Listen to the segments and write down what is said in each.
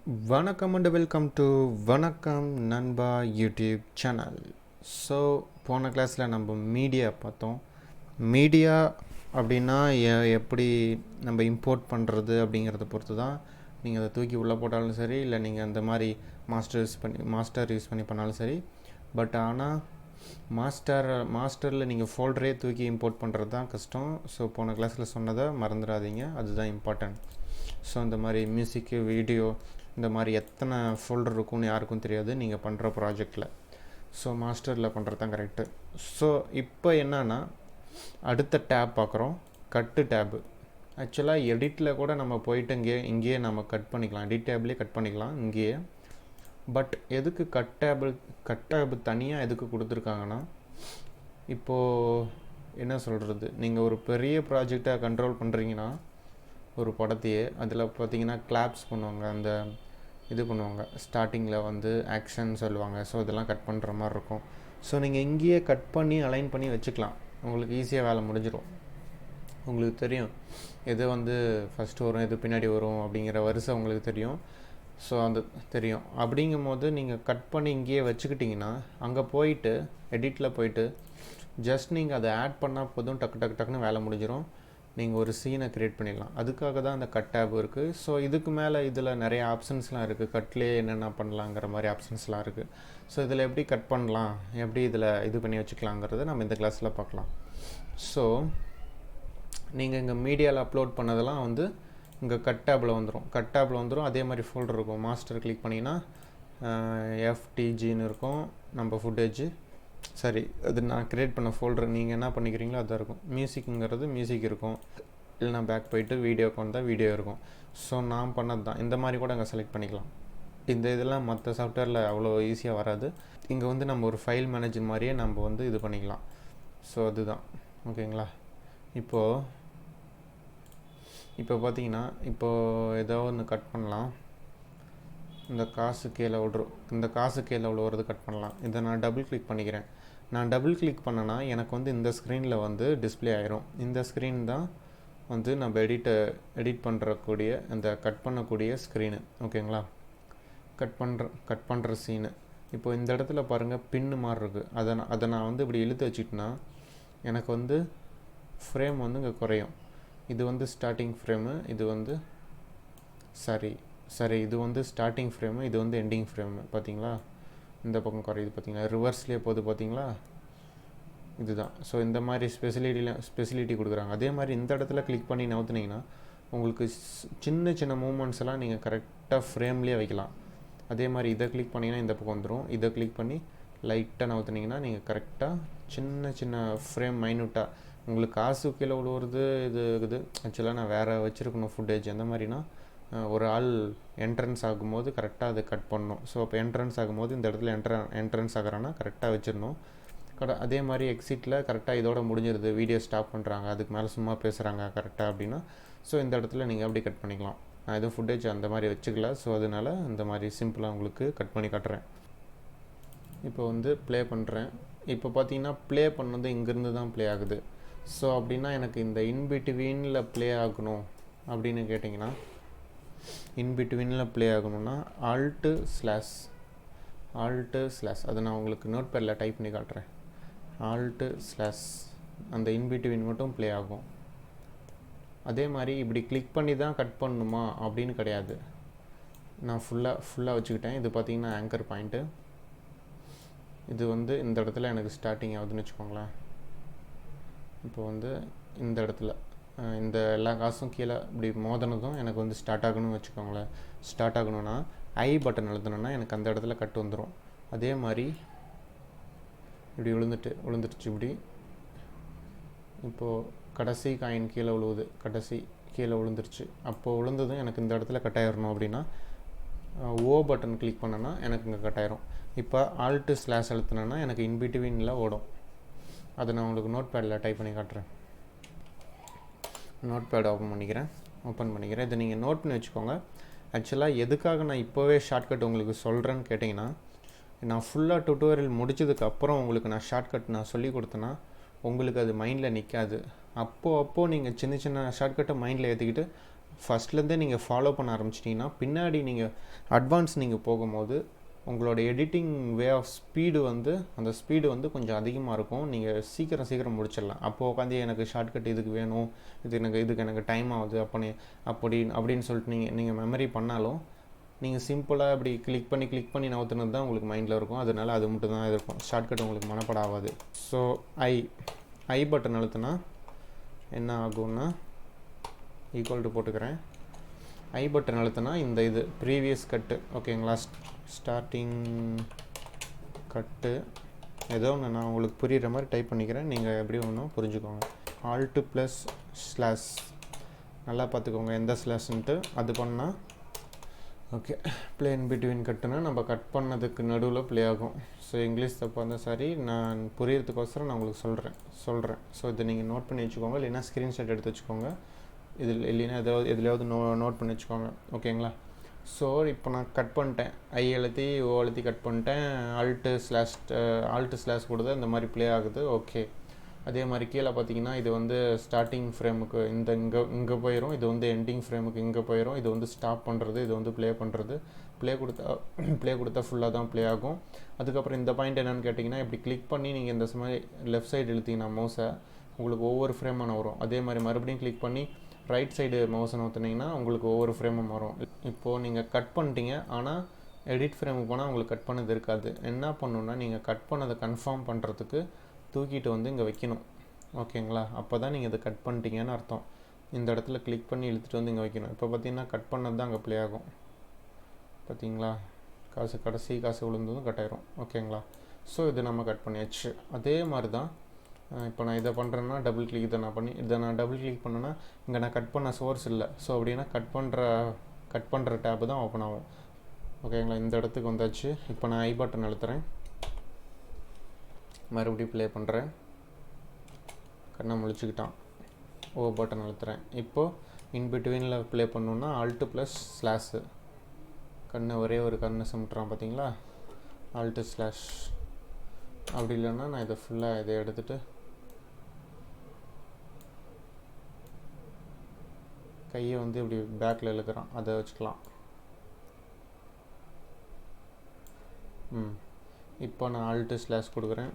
வணக்கம் and welcome to வணக்கம் நண்பா யூடியூப் சேனல். ஸோ போன கிளாஸில் நம்ம மீடியா பார்த்தோம். மீடியா அப்படின்னா எப்படி நம்ம இம்போர்ட் பண்ணுறது அப்படிங்கிறத பொறுத்து தான் நீங்கள் அதை தூக்கி உள்ளே போட்டாலும் சரி, இல்லை நீங்கள் அந்த மாதிரி மாஸ்டர் யூஸ் பண்ணி பண்ணாலும் சரி. பட் ஆனால் மாஸ்டரில் நீங்கள் ஃபோல்டரே தூக்கி இம்போர்ட் பண்ணுறது தான் கஷ்டம். ஸோ போன கிளாஸில் சொன்னதை மறந்துடாதீங்க, அதுதான் இம்பார்ட்டன்ட். ஸோ இந்த மாதிரி மியூசிக்கு, வீடியோ, இந்த மாதிரி எத்தனை ஃபோல்டர் இருக்கும்னு யாருக்கும் தெரியாது நீங்கள் பண்ணுற ப்ராஜெக்டில். ஸோ மாஸ்டரில் பண்ணுறது தான் கரெக்டு. ஸோ இப்போ என்னென்னா அடுத்த டேப் பார்க்குறோம், கட்டு டேபு. ஆக்சுவலாக எடிட்டில் கூட நம்ம போயிட்டு இங்கேயே நம்ம கட் பண்ணிக்கலாம், எடிட் டேப்லேயே கட் பண்ணிக்கலாம் இங்கேயே. பட் எதுக்கு கட் டேபு தனியாக எதுக்கு கொடுத்துருக்காங்கன்னா, இப்போது என்ன சொல்கிறது, நீங்கள் ஒரு பெரிய ப்ராஜெக்டை கண்ட்ரோல் பண்ணுறீங்கன்னா ஒரு படத்தையே, அதில் பார்த்தீங்கன்னா கிளாப்ஸ் பண்ணுவாங்க, அந்த இது பண்ணுவாங்க, ஸ்டார்டிங்கில் வந்து ஆக்ஷன் சொல்லுவாங்க. ஸோ இதெல்லாம் கட் பண்ணுற மாதிரி இருக்கும். ஸோ நீங்கள் இங்கேயே கட் பண்ணி அலைன் பண்ணி வச்சுக்கலாம், உங்களுக்கு ஈஸியாக வேலை முடிஞ்சிடும். உங்களுக்கு தெரியும் எது வந்து ஃபஸ்ட்டு வரும், எது பின்னாடி வரும் அப்படிங்கிற வரிசை உங்களுக்கு தெரியும். ஸோ அந்த தெரியும். அப்படிங்கும் போது நீங்கள் கட் பண்ணி இங்கேயே வச்சுக்கிட்டிங்கன்னா, அங்கே போயிட்டு எடிட்டில் போயிட்டு ஜஸ்ட் நீங்கள் அதை ஆட் பண்ணால் போதும், டக்குன்னு வேலை முடிஞ்சிடும். நீங்கள் ஒரு சீனை க்ரியேட் பண்ணிடலாம். அதுக்காக தான் அந்த கட் டேப் இருக்குது. ஸோ இதுக்கு மேலே இதில் நிறைய ஆப்ஷன்ஸ்லாம் இருக்குது, கட்லேயே என்னென்ன பண்ணலாங்கிற மாதிரி ஆப்ஷன்ஸ்லாம் இருக்குது. ஸோ இதில் எப்படி கட் பண்ணலாம், எப்படி இதில் இது பண்ணி வச்சுக்கலாங்கிறத நம்ம இந்த கிளாஸில் பார்க்கலாம். ஸோ நீங்கள் இங்கே மீடியாவில் அப்லோட் பண்ணதெல்லாம் வந்து இங்கே கட் டேப்பில் வந்துடும். அதே மாதிரி ஃபோல்டர் இருக்கும். மாஸ்டர் கிளிக் பண்ணிங்கன்னா FTGன்னு இருக்கும், நம்ம ஃபுட்டேஜ். சரி, அது நான் க்ரியேட் பண்ண ஃபோல்டர், நீங்கள் என்ன பண்ணிக்கிறீங்களோ அதுதான் இருக்கும். மியூசிக்குங்கிறது மியூசிக் இருக்கும், இல்லைனா பேக் போயிட்டு வீடியோக்கு வந்தால் வீடியோ இருக்கும். ஸோ நான் பண்ணது தான். இந்த மாதிரி கூட அங்கே செலக்ட் பண்ணிக்கலாம். இந்த இதெல்லாம் மற்ற சாஃப்ட்வேரில் அவ்வளோ ஈஸியாக வராது. இங்கே வந்து நம்ம ஒரு ஃபைல் மேனேஜர் மாதிரியே நம்ம வந்து இது பண்ணிக்கலாம். ஸோ அதுதான் ஓகேங்களா. இப்போ பார்த்தீங்கன்னா, இப்போது ஏதோ ஒன்று கட் பண்ணலாம். இந்த காசு கீழே விழுவுறது கட் பண்ணலாம். இதை நான் டபுள் கிளிக் பண்ணிக்கிறேன். நான் டபுள் கிளிக் பண்ணேன்னா எனக்கு வந்து இந்த ஸ்க்ரீனில் வந்து டிஸ்பிளே ஆயிரும். இந்த ஸ்க்ரீன் தான் வந்து நம்ம எடிட் பண்ணுறக்கூடிய அந்த கட் பண்ணக்கூடிய ஸ்க்ரீனு. ஓகேங்களா, கட் பண்ணுற சீனு. இப்போ இந்த இடத்துல பாருங்கள், பின்னு மாதிரி இருக்குது. அதை நான் வந்து இப்படி இழுத்து வச்சுக்கிட்டேன்னா எனக்கு வந்து ஃப்ரேம் வந்து இங்கே குறையும். இது வந்து ஸ்டார்டிங் ஃப்ரேமு, இது வந்து இது வந்து ஸ்டார்டிங் ஃப்ரேமு, இது வந்து எண்டிங் ஃப்ரேமு. பார்த்தீங்களா, இந்த பக்கம் குறையுது பார்த்தீங்களா, ரிவர்ஸ்லேயே போகுது பார்த்தீங்களா, இதுதான். ஸோ இந்த மாதிரி ஸ்பெசிலிட்டி கொடுக்குறாங்க. அதே மாதிரி இந்த இடத்துல கிளிக் பண்ணி நவுத்துனீங்கன்னா உங்களுக்கு சின்ன மூமெண்ட்ஸ் எல்லாம் நீங்கள் கரெக்டாக ஃப்ரேம்லேயே வைக்கலாம். அதே மாதிரி இதை கிளிக் பண்ணிங்கன்னா இந்த பக்கம் வந்துடும். இதை கிளிக் பண்ணி லைட்டாக நவுத்துனீங்கன்னா நீங்கள் கரெக்டாக சின்ன ஃப்ரேம் மைனூட்டாக உங்களுக்கு காசு கீழே விழுவுறது இது ஆக்சுவலாக நான் வேறு வச்சுருக்கணும் ஃபுட்டேஜ். எந்த மாதிரினா, ஒரு ஆள் என்ட்ரன்ஸ் ஆகும்போது கரெக்டாக அதை கட் பண்ணணும். ஸோ அப்போ என்ட்ரன்ஸ் ஆகும்போது இந்த இடத்துல என்ட்ரன்ஸ் ஆகிறான்னா கரெக்டாக வச்சிடணும். அதே மாதிரி எக்ஸிட்டில் கரெக்டாக இதோட முடிஞ்சிருது, வீடியோ ஸ்டாப் பண்ணுறாங்க, அதுக்கு மேலே சும்மா பேசுகிறாங்க கரெக்டாக அப்படின்னா, ஸோ இந்த இடத்துல நீங்கள் அப்படி கட் பண்ணிக்கலாம். நான் எதுவும் ஃபுட்டேஜ் அந்த மாதிரி வச்சுக்கல, ஸோ அதனால் இந்த மாதிரி சிம்பிளாக உங்களுக்கு கட் பண்ணி காட்டுறேன். இப்போ வந்து ப்ளே பண்ணுறேன். இப்போ பார்த்தீங்கன்னா ப்ளே பண்ணது இங்கேருந்து தான் ப்ளே ஆகுது. ஸோ அப்படின்னா எனக்கு இந்த இன்பிட்வீனில் ப்ளே ஆகணும் அப்படின்னு கேட்டிங்கன்னா, இன்பிட்வீனில் ப்ளே ஆகணும்னா ஆல்ட்டு ஸ்லாஷ் அதை நான் உங்களுக்கு நோட் பேடில் டைப் பண்ணி காட்டுறேன். ஆல்ட்டு ஸ்லாஷ் அந்த இன்பிட்வீன் மட்டும் ப்ளே ஆகும். அதே மாதிரி இப்படி கிளிக் பண்ணி தான் கட் பண்ணணுமா அப்படின்னு கிடையாது. நான் ஃபுல்லாக வச்சுக்கிட்டேன். இது பார்த்திங்கன்னா ஆங்கர் பாயிண்ட்டு. இது வந்து இந்த இடத்துல எனக்கு ஸ்டார்டிங் ஆகுதுன்னு வச்சுக்கோங்களேன். இப்போ வந்து இந்த இடத்துல இந்த எல்லா காசும் கீழே இப்படி மோதனதும் எனக்கு வந்து ஸ்டார்ட் ஆகணும்னு வச்சுக்கோங்களேன். ஸ்டார்ட் ஆகணும்னா ஐ பட்டன் அழுத்தணுன்னா எனக்கு அந்த இடத்துல கட் வந்துடும். அதே மாதிரி இப்படி விழுந்துருச்சு இப்படி. இப்போது கடைசி காயின் கீழே விழுந்துருச்சு. அப்போது விழுந்ததும் எனக்கு இந்த இடத்துல கட் ஆயிடணும் அப்படின்னா ஓ பட்டன் கிளிக் பண்ணேன்னா எனக்கு இங்கே கட் ஆயிரும். இப்போ ஆல்ட்டு ஸ்லாஷ் அழுத்தினேன்னா எனக்கு இன்பிட்வீனில் ஓடும். அதை நான் உங்களுக்கு நோட் பேடில் டைப் பண்ணி காட்டுறேன். நோட் பேட் ஓப்பன் பண்ணிக்கிறேன். இதை நீங்கள் நோட் பண்ணி வச்சுக்கோங்க. ஆக்சுவலாக எதுக்காக நான் இப்போவே ஷார்ட்கட் உங்களுக்கு சொல்கிறேன்னு கேட்டிங்கன்னா, நான் ஃபுல்லாக டுட்டோரியல் முடிச்சதுக்கப்புறம் உங்களுக்கு நான் ஷார்ட்கட் நான் சொல்லி கொடுத்தேன்னா உங்களுக்கு அது மைண்டில் நிற்காது. அப்போது நீங்கள் சின்ன ஷார்ட்கட்டை மைண்டில் ஏற்றிக்கிட்டு ஃபஸ்ட்லேருந்தே நீங்கள் ஃபாலோ பண்ண ஆரம்பிச்சிட்டிங்கன்னா பின்னாடி நீங்கள் அட்வான்ஸ் நீங்கள் போகும்போது உங்களோட எடிட்டிங் வே ஆஃப் ஸ்பீடு வந்து அந்த ஸ்பீடு வந்து கொஞ்சம் அதிகமாக இருக்கும். நீங்கள் சீக்கிரம் முடிச்சிடலாம். அப்போது உட்காந்து எனக்கு ஷார்ட்கட் இதுக்கு வேணும், இதுக்கு எனக்கு டைம் ஆகுது அப்படின்னு சொல்லிட்டு நீங்கள் மெமரி பண்ணாலும் நீங்கள் சிம்பிளாக இப்படி கிளிக் பண்ணி நவுத்துனது தான் உங்களுக்கு மைண்டில் இருக்கும். அதனால அது மட்டும் தான் இருக்கும். ஷார்ட்கட் உங்களுக்கு மனப்பட ஆகாது. ஸோ ஐ பட்டன் அழுத்தினா என்ன ஆகும்னா ஈக்குவல் டு போட்டுக்கிறேன். ஐ பட்டன் அழுத்தினா இந்த இது ப்ரீவியஸ் கட்டு ஓகேங்களா, ஸ்டார்டிங் கட்டு ஏதோ ஒன்று நான் உங்களுக்கு புரிகிற மாதிரி டைப் பண்ணிக்கிறேன். நீங்கள் எப்படி ஒன்றும் புரிஞ்சுக்கோங்க. ஆல்ட்டு ப்ளஸ் ஸ்லாஷ் நல்லா பார்த்துக்கோங்க எந்த ஸ்லாஷ்ன்ட்டு. அது பண்ணால் ஓகே ப்ளே இன் பிட்வீன் கட்டுனா நம்ம கட் பண்ணதுக்கு நடுவில் ப்ளே ஆகும். ஸோ இங்கிலீஷ் தப்பாக இருந்தால் சரி, நான் புரியறதுக்கோசரம் நான் உங்களுக்கு சொல்கிறேன். ஸோ இதை நீங்கள் நோட் பண்ணி வச்சுக்கோங்க, இல்லைன்னா ஸ்க்ரீன்ஷாட் எடுத்து வச்சுக்கோங்க. இல்லைன்னா எதுலையாவது நோட் பண்ணி வச்சுக்கோங்க ஓகேங்களா. ஸோ இப்போ நான் கட் பண்ணிட்டேன், ஐ அழுத்தி ஓ அழுத்தி கட் பண்ணிட்டேன். ஆல்ட்டு ஸ்லாஷ் கொடுத்து இந்த மாதிரி ப்ளே ஆகுது. ஓகே, அதே மாதிரி கீழே பார்த்தீங்கன்னா இது வந்து ஸ்டார்டிங் ஃப்ரேமுக்கு இங்கே போயிடும், இது வந்து எண்டிங் ஃப்ரேமுக்கு இங்கே போயிடும். இது வந்து ஸ்டாப் பண்ணுறது, இது வந்து ப்ளே பண்ணுறது. ப்ளே கொடுத்தா ஃபுல்லாக தான் ப்ளே ஆகும். அதுக்கப்புறம் இந்த பாயிண்ட் என்னென்னு கேட்டிங்கன்னா, இப்படி கிளிக் பண்ணி நீங்கள் இந்த மாதிரி லெஃப்ட் சைடு இழுத்திங்கன்னா மவுஸை உங்களுக்கு ஒவ்வொரு ஃப்ரேமான வரும். அதே மாதிரி மறுபடியும் கிளிக் பண்ணி ரைட் சைடு மவுஸை நோத்துனீங்கன்னா உங்களுக்கு ஒவ்வொரு ஃப்ரேமும் வரும். இப்போது நீங்கள் கட் பண்ணிட்டீங்க, ஆனால் எடிட் ஃப்ரேமுக்கு போனால் உங்களுக்கு கட் பண்ணது இருக்காது. என்ன பண்ணணுன்னா நீங்கள் கட் பண்ணதை கன்ஃபார்ம் பண்ணுறதுக்கு தூக்கிட்டு வந்து இங்கே வைக்கணும் ஓகேங்களா. அப்போ தான் நீங்கள் இதை கட் பண்ணிட்டீங்கன்னு அர்த்தம். இந்த இடத்துல கிளிக் பண்ணி இழுத்துட்டு வந்து இங்கே வைக்கணும். இப்போ பார்த்தீங்கன்னா கட் பண்ணது தான் அங்கே ப்ளே ஆகும். பார்த்தீங்களா, கடைசி காசு விழுந்ததும் கட் ஆயிரும் ஓகேங்களா. ஸோ இது நம்ம கட் பண்ணியாச்சு. அதே மாதிரி தான் இப்போ நான் இதை பண்ணுறேன்னா டபுள் கிளிக் இதை நான் டபுள் கிளிக் பண்ணேன்னா இங்கே நான் கட் பண்ண சோர்ஸ் இல்லை. ஸோ அப்படின்னா கட் பண்ணுற டேப்பு தான் ஓப்பன் ஆகும் ஓகேங்களா. இந்த இடத்துக்கு வந்தாச்சு. இப்போ நான் ஐ பட்டன் அழுத்துறேன், மறுபடியும் ப்ளே பண்ணுறேன். கண்ணை முழிச்சுக்கிட்டான். ஓ பட்டன் அழுத்துறேன். இப்போது இன் பிட்வீனில் ப்ளே பண்ணணுன்னா ஆல்ட்டு ப்ளஸ் ஸ்லாஷு. ஒரே ஒரு கண்ணை சிமிட்டுறான் பார்த்தீங்களா, ஆல்ட்டு ஸ்லாஷ். அப்படி இல்லைன்னா நான் இதை ஃபுல்லாக இதை எடுத்துகிட்டு கையை வந்து இப்படி பேக்கில் இழுக்கிறான், அதை வச்சுக்கலாம். இப்போ நான் ஆல்ட்டு ஸ்லாஷ் கொடுக்குறேன்,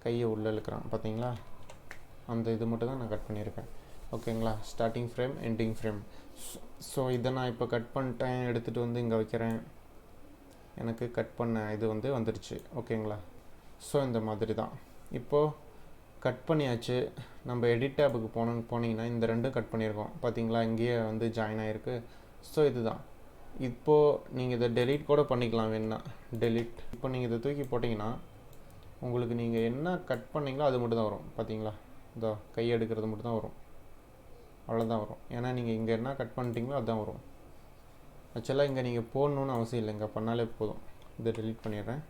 கையை உள்ளே இழுக்கிறான் பார்த்தீங்களா. அந்த இது மட்டும் தான் நான் கட் பண்ணியிருக்கேன் ஓகேங்களா. Starting frame, ending frame. So இதை நான் இப்போ கட் பண்ணிட்டேன், எடுத்துகிட்டு வந்து இங்கே வைக்கிறேன். எனக்கு கட் பண்ண இது வந்து வந்துடுச்சு ஓகேங்களா. ஸோ இந்த மாதிரி தான் இப்போது கட் பண்ணியாச்சு. நம்ம எடிட் டேபுக்கு போனீங்கன்னா இந்த ரெண்டும் கட் பண்ணியிருக்கோம் பார்த்தீங்களா, இங்கேயே வந்து ஜாயின் ஆகிருக்கு. ஸோ இதுதான். இப்போது நீங்கள் இதை டெலீட் கூட பண்ணிக்கலாம் வேணுன்னா, டெலீட். இப்போ நீங்கள் இதை தூக்கி போட்டிங்கன்னா உங்களுக்கு நீங்கள் என்ன கட் பண்ணிங்களோ அது மட்டும் தான் வரும் பார்த்தீங்களா. இதோ கை எடுக்கிறது மட்டும் தான் வரும், அவ்வளோதான் வரும். ஏன்னா நீங்கள் இங்கே என்ன கட் பண்ணிட்டீங்களோ அதுதான் வரும். ஆக்சுவலாக இங்கே நீங்கள் போடணுன்னு அவசியம் இல்லை, இங்கே பண்ணாலே போதும். இதை டெலீட் பண்ணிடுறேன்.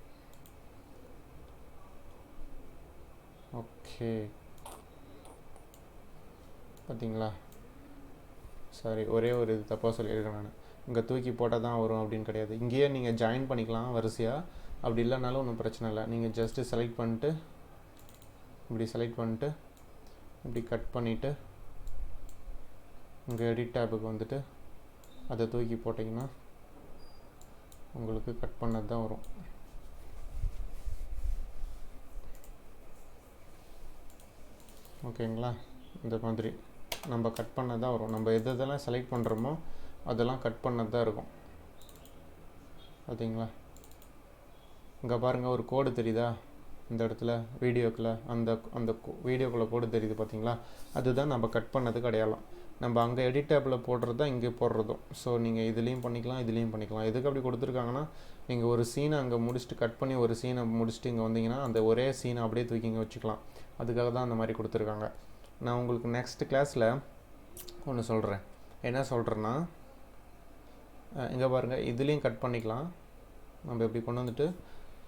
ஓகே பார்த்தீங்களா, சாரி ஒரே ஒரு இது தப்பாக சொல்லியிருக்கேன் நான். இங்கே தூக்கி போட்டால் தான் வரும் அப்படின்னு கிடையாது. இங்கேயே நீங்கள் ஜாயின் பண்ணிக்கலாம் வரிசையாக. அப்படி இல்லைனாலும் ஒன்றும் பிரச்சனை இல்லை. நீங்கள் ஜஸ்ட்டு செலக்ட் பண்ணிட்டு இப்படி கட் பண்ணிவிட்டு இங்கே எடிட் டேபுக்கு வந்துட்டு அதை தூக்கி போட்டிங்கன்னா உங்களுக்கு கட் பண்ணது தான் வரும். ஓகேங்களா, இந்த மாதிரி நம்ம கட் பண்ணது தான் வரும். நம்ம எதெல்லாம் செலக்ட் பண்ணுறோமோ அதெல்லாம் கட் பண்ணது தான் இருக்கும் பார்த்தீங்களா. இங்கே பாருங்கள் ஒரு கோடு தெரியுதா இந்த இடத்துல வீடியோக்குள்ளே, அந்த வீடியோக்குள்ளே கோடு தெரியுது பார்த்தீங்களா. அதுதான் நம்ம கட் பண்ணதுக்கு அடையாளம். நம்ம அங்கே எடிட் டேப்பில் போடுறது தான் இங்கே போடுறதும். ஸோ நீங்கள் இதுலேயும் பண்ணிக்கலாம், எதுக்கு அப்படி கொடுத்துருக்காங்கன்னா, நீங்கள் ஒரு சீனை அங்கே முடிச்சுட்டு கட் பண்ணி ஒரு சீனை முடிச்சுட்டு இங்கே வந்தீங்கன்னா அந்த ஒரே சீனை அப்படியே தூக்கி இங்கே வச்சுக்கலாம். அதுக்காக தான் அந்த மாதிரி கொடுத்துருக்காங்க. நான் உங்களுக்கு நெக்ஸ்ட் கிளாஸில் ஒன்று சொல்கிறேன். என்ன சொல்கிறேன்னா, இங்கே பாருங்கள் இதுலேயும் கட் பண்ணிக்கலாம். நம்ம இப்படி கொண்டு வந்துட்டு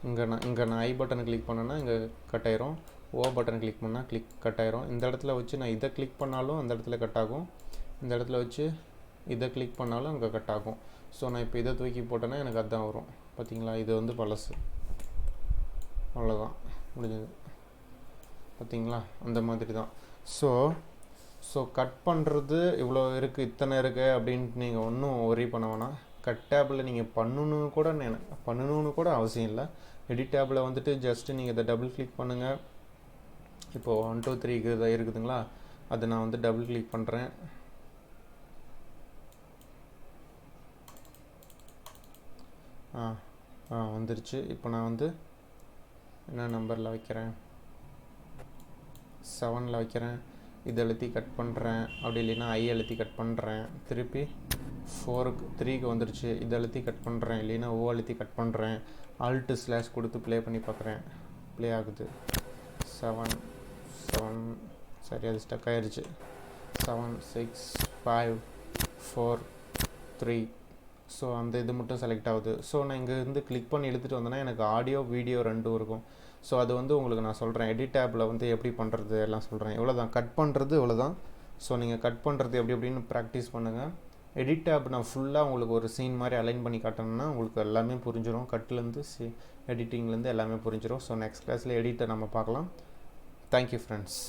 இங்கே நான் ஐ பட்டனை கிளிக் பண்ணேன்னா இங்கே கட் ஆயிரும். ஓ பட்டன் கிளிக் பண்ணால் கட் ஆயிரும். இந்த இடத்துல வச்சு நான் இதை கிளிக் பண்ணாலும் அந்த இடத்துல கட் ஆகும். இந்த இடத்துல வச்சு இதை கிளிக் பண்ணாலும் அங்கே கட் ஆகும். ஸோ நான் இப்போ இதை தூக்கி போட்டேன்னா எனக்கு அதுதான் வரும் பார்த்தீங்களா. இது வந்து பழசு, அவ்வளோதான் முடிஞ்சது பார்த்தீங்களா. அந்த மாதிரி தான். ஸோ கட் பண்ணுறது இவ்வளோ இருக்குது இத்தனை இருக்குது அப்படின்ட்டு நீங்கள் ஒன்றும் ஒரி பண்ண வேணாம். கட் டேபில் நீங்கள் பண்ணணும்னு கூட அவசியம் இல்லை. எடிட் டேபில் வந்துட்டு ஜஸ்ட்டு நீங்கள் இதை டபுள் கிளிக் பண்ணுங்கள். இப்போது 1 2 3 இருக்குதுங்களா, அதை நான் வந்து டபுள் கிளிக் பண்ணுறேன். வந்துருச்சு. இப்போ நான் வந்து என்ன நம்பரில் வைக்கிறேன், 7ல் வைக்கிறேன். இதை அழுத்தி கட் பண்ணுறேன், அப்படி இல்லைன்னா ஐ அழுத்தி கட் பண்ணுறேன். திருப்பி 3க்கு வந்துருச்சு. இதை அழுத்தி கட் பண்ணுறேன், இல்லைன்னா ஓ அழுத்தி கட் பண்ணுறேன். Alt// கொடுத்து ப்ளே பண்ணி பார்க்குறேன், ப்ளே ஆகுது. 7 சரி, அது ஸ்டக் ஆயிடுச்சு. 7 6 5 4 3. ஸோ அந்த இது மட்டும் செலக்ட் ஆகுது. ஸோ நான் இங்கே இருந்து கிளிக் பண்ணி எடுத்துகிட்டு வந்தேன்னா எனக்கு ஆடியோ வீடியோ ரெண்டும் இருக்கும். ஸோ அது வந்து உங்களுக்கு நான் சொல்கிறேன், எடிட் டேப்பில் வந்து எப்படி பண்ணுறது எல்லாம் சொல்கிறேன். இவ்வளோ தான் கட் பண்ணுறது, இவ்வளோ தான். ஸோ நீங்கள் கட் பண்ணுறது எப்படின்னு ப்ராக்டிஸ் பண்ணுங்கள். எடிட் டேப் நான் ஃபுல்லாக உங்களுக்கு ஒரு சீன் மாதிரி அலைன் பண்ணி காட்டணும்னா உங்களுக்கு எல்லாமே புரிஞ்சிடும். கட்லேருந்து எடிட்டிங்லேருந்து எல்லாமே புரிஞ்சிடும். ஸோ நெக்ஸ்ட் கிளாஸில் எடிட்டை நம்ம பார்க்கலாம். Thank you friends.